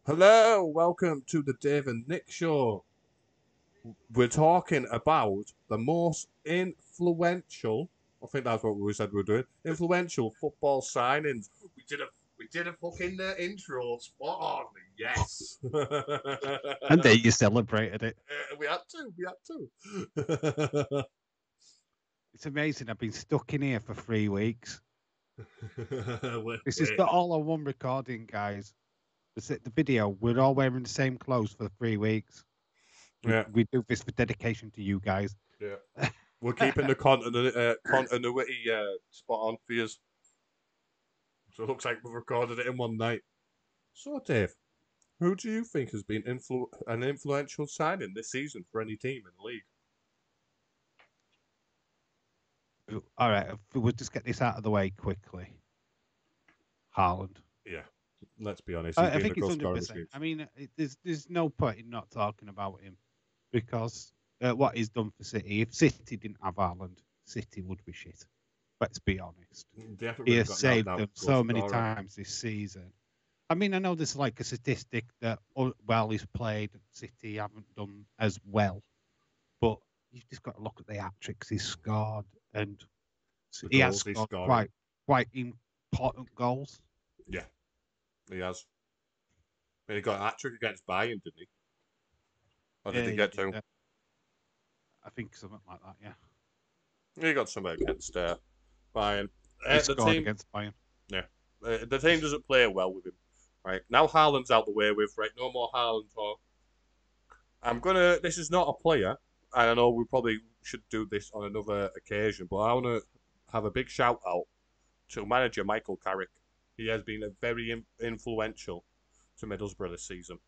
Hello, welcome to the Dave and Nick Show. We're talking about the most influential. I think that's what we said we were doing. Influential football signings. We did a fucking intro. Spot on. Yes. And there you celebrated it. We had to. We had to. It's amazing. I've been stuck in here for 3 weeks. wait, This is wait. got all on one recording, guys. The video. We're all wearing the same clothes for 3 weeks. Yeah, We do this for dedication to you guys. yeah. We're keeping the continuity spot on for you. So it looks like we've recorded it in one night. So, Dave, who do you think has been an influential signing this season for any team in the league? All right, we'll just get this out of the way quickly. Haaland. Yeah, let's be honest. He's I been the think it's goal scorer 100%. this game. I mean, there's no point in not talking about him because what he's done for City. If City didn't have Haaland, City would be shit. Let's be honest. Definitely He has got saved knocked out them goal so many scorer. times this season. I mean, I know there's like a statistic that while he's played, City haven't done as well, but you've just got to look at the hat-tricks he's scored, and The he has goals he's scored scoring. quite important goals. Yeah, he has. I mean, he got a hat trick against Bayern, didn't he? Or did he get two? I think something like that. Yeah, He got something against Bayern. he The scored team, against Bayern. yeah, the team doesn't play well with him. Right now, Haaland's out the way with. Right, no more Haaland talk. This is not a player, and I know we probably should do this on another occasion, but I want to have a big shout out to manager Michael Carrick. He has been a very influential to Middlesbrough this season.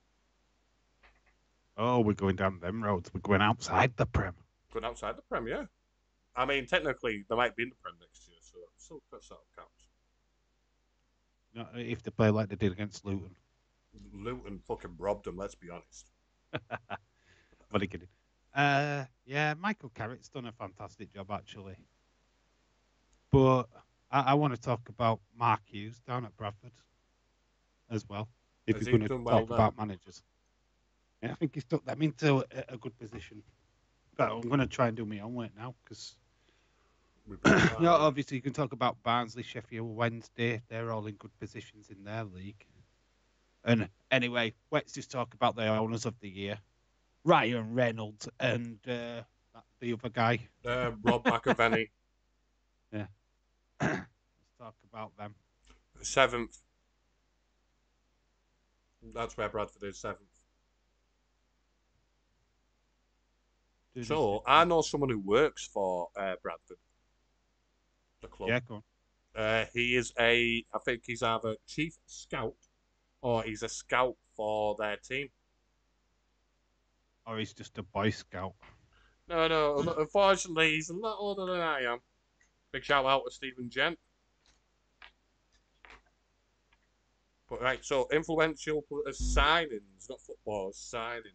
Oh, we're going down them roads. We're going outside the Prem. Going outside the Prem, yeah. I mean, technically, they might be in the Prem next year, so still sort of counts. You know, if they play like they did against Luton. Luton fucking robbed them, let's be honest. What are you kidding? Yeah, Michael Carrick's done a fantastic job actually. But I want to talk about Mark Hughes down at Bradford as well. If Has you're he going to done well talk there? about managers, yeah, I think he's took them into a good position. But I'm going to try and do my own work now because, obviously you can talk about Barnsley, Sheffield Wednesday. They're all in good positions in their league. And anyway, let's just talk about the owners of the year, Ryan Reynolds and the other guy. Rob McAvenny. Yeah. Let's talk about them. 7th. That's where Bradford is, 7th. So, I know someone who works for Bradford, the club. Yeah, go on. I think he's either chief scout or he's a scout for their team. Or he's just a Boy Scout. No, unfortunately, he's a lot older than I am. Big shout out to Stephen Gent. But right, so influential signings, not football, signings.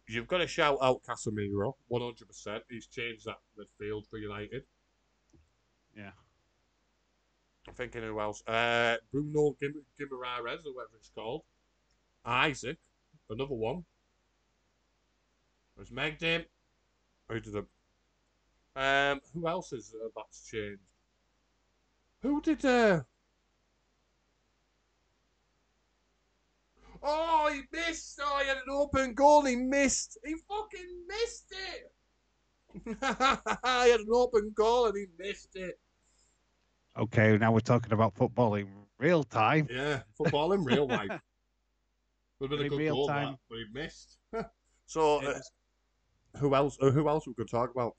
You've got to shout out Casemiro, 100%. He's changed that midfield for United. Yeah. I'm thinking who else? Bruno Guimaraes, or whatever it's called. Isaac, another one. There's Megdim. Who did them? Who else is that's changed? Who did Oh, he missed! Oh, he had an open goal. He missed. He fucking missed it. He had an open goal and he missed it. Okay, now we're talking about football in real time. Yeah, football in real life. Would have been a good goal, that, but he missed. So, who else? Who else we could talk about?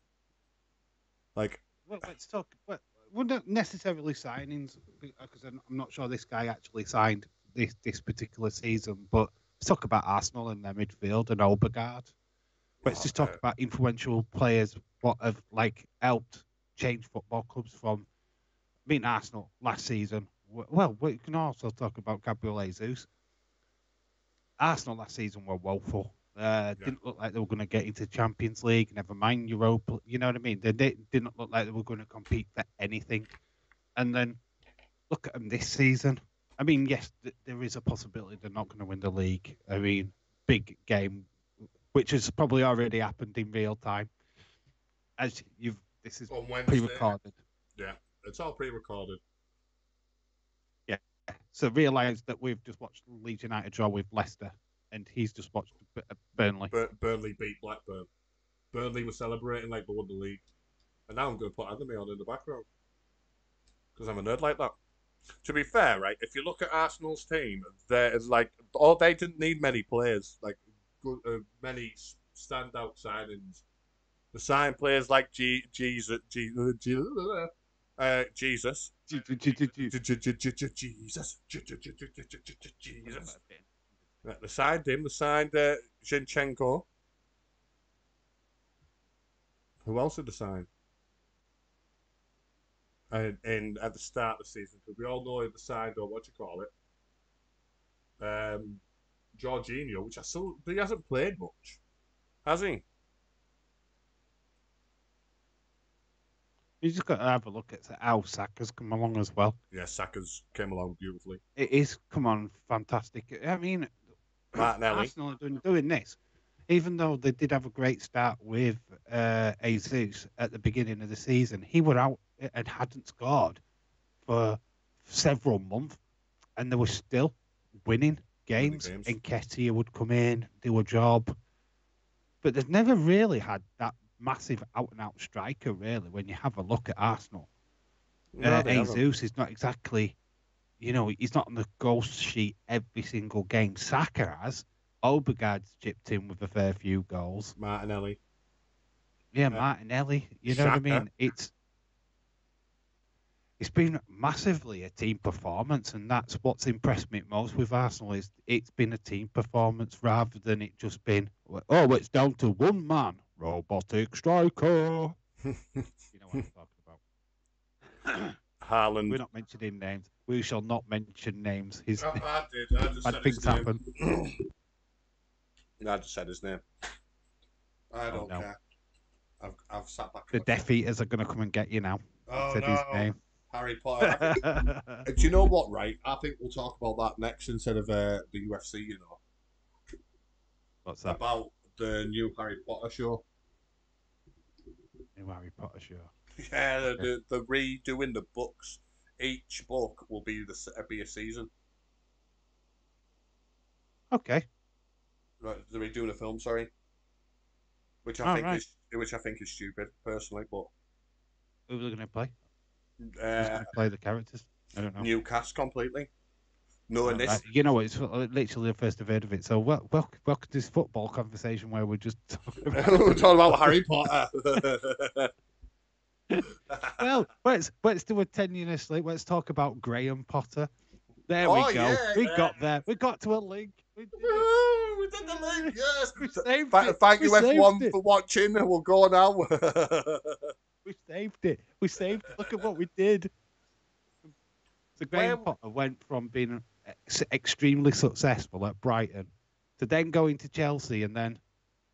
Like, well, let's talk. Well, not necessarily signings because I'm not sure this guy actually signed this particular season. But let's talk about Arsenal and their midfield and Obergaard. Let's just talk about influential players what have like helped change football clubs from. I mean, Arsenal last season. Well, we can also talk about Gabriel Jesus. Arsenal last season were woeful. Didn't look like they were going to get into Champions League. Never mind Europa. You know what I mean? They didn't look like they were going to compete for anything. And then look at them this season. I mean, yes, there is a possibility they're not going to win the league. I mean, big game, which has probably already happened in real time. As this is On Wednesday. pre-recorded. Yeah, it's all pre-recorded. Yeah. So realise that we've just watched Leeds United draw with Leicester, and he's just watched Burnley. Burnley beat Blackburn. Burnley were celebrating like they won the league, and now I'm going to put anime on in the background because I'm a nerd like that. To be fair, right, if you look at Arsenal's team, there's like, they didn't need many players, like good, many standout signings. They signed players like Jesus, Jesus. They signed him. They signed Zinchenko. Who else did they sign? In at the start of the season, because we all know they signed, or what do you call it, Jorginho, which he hasn't played much, has he? You just got to have a look at how Saka's come along as well. Yeah, Saka's came along beautifully. It is come on, fantastic. I mean, Martinelli. Arsenal are doing this, even though they did have a great start with Jesus at the beginning of the season. He was out and hadn't scored for several months, and they were still winning games. And Ketia would come in, do a job, but they've never really had that massive out-and-out striker. Really, when you have a look at Arsenal, No, Jesus is not exactly. He's not on the ghost sheet every single game. Saka has. Obergaard's chipped in with a fair few goals. Martinelli. Yeah, Martinelli. You know what I mean? It's been massively a team performance, and that's what's impressed me most with Arsenal is it's been a team performance rather than it just been, oh, it's down to one man, robotic striker. You know what I'm talking about. Haaland. We're not mentioning names. We shall not mention names. I did. I just bad said things his name. happen. I just said his name. I don't care. I've sat back. The Death Eaters are going to come and get you now. Oh, said his name. Harry Potter. Do you know what, right? I think we'll talk about that next instead of the UFC, you know. What's that? About the new Harry Potter show. New Harry Potter show. Yeah, the redoing the books. Each book will be a season. Okay. Right, they're redoing a film, sorry. Which I think is stupid, personally, but who are they going to play? Who's going to play the characters? I don't know. New cast completely. Knowing this, you know, it's literally the first I've heard of it. So, welcome to this football conversation where we're just we're talking about Harry Potter. Well, let's do a 10-year sleep. Let's talk about Graham Potter. There we go. Yeah, got there. We got to a link. We did the link. Yes. We saved it. Thank you, everyone, for watching. We'll go now. We saved it. Look at what we did. So Graham Potter went from being extremely successful at Brighton to then going to Chelsea and then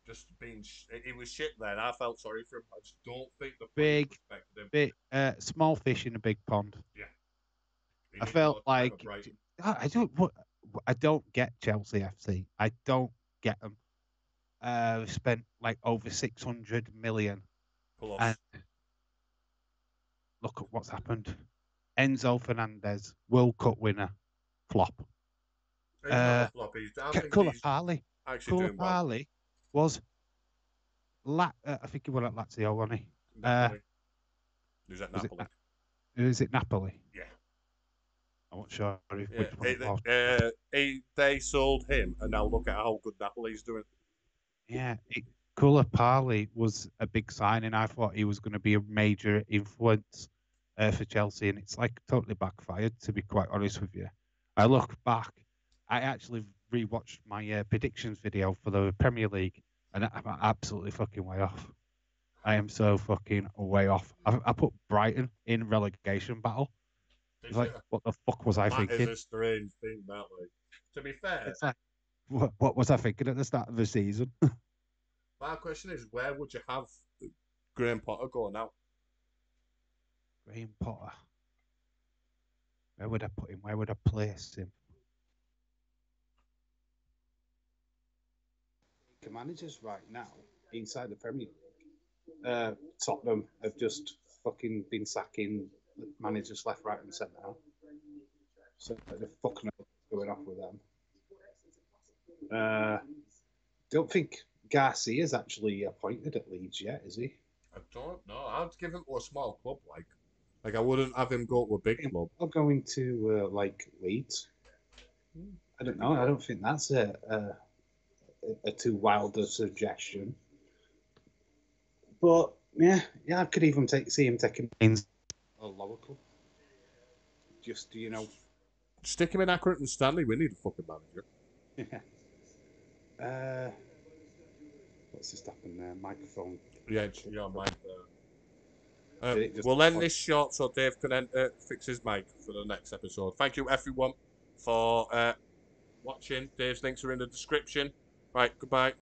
just being. It was shit then. I felt sorry for him. I just don't think the big, small fish in a big pond. Yeah. I felt like I don't get Chelsea FC. I don't get them. Spent like over 600 million. Plus. And look at what's happened. Enzo Fernandez, World Cup winner, flop. He's not a flop. Koulibaly. Actually doing well. Koulibaly was I think he won at Lazio, wasn't he? Napoli. He was at Napoli. Is it Napoli? Yeah. I'm not sure. They sold him, and now look at how good Napoli's doing. Yeah, Koulibaly was a big signing. I thought he was going to be a major influence for Chelsea, and it's like totally backfired, to be quite honest with you. I look back, I actually rewatched my predictions video for the Premier League, and I'm absolutely fucking way off. I am so fucking way off. I put Brighton in relegation battle. Like, what the fuck was I thinking? That is a strange thing, that way. To be fair, it's like, what was I thinking at the start of the season? My question is, where would you have Graham Potter go now? Graham Potter. Where would I put him? Where would I place him? Managers right now inside the Premier League. Tottenham have just fucking been sacking managers left, right, and centre. So they're fucking going off with them. Don't think Garcia's actually appointed at Leeds yet, is he? I don't know. I'd give him to a small club, like I wouldn't have him go to a big club. I'm going to like Leeds. I don't know. I don't think that's a too wild a suggestion. But yeah, I could even see him taking a lower club. Just Stick him in Accrington Stanley. We need a fucking manager. What's just happened there? Microphone. Yeah, your mic we'll end this short so Dave can fix his mic for the next episode. Thank you, everyone, for watching. Dave's links are in the description. Right, goodbye.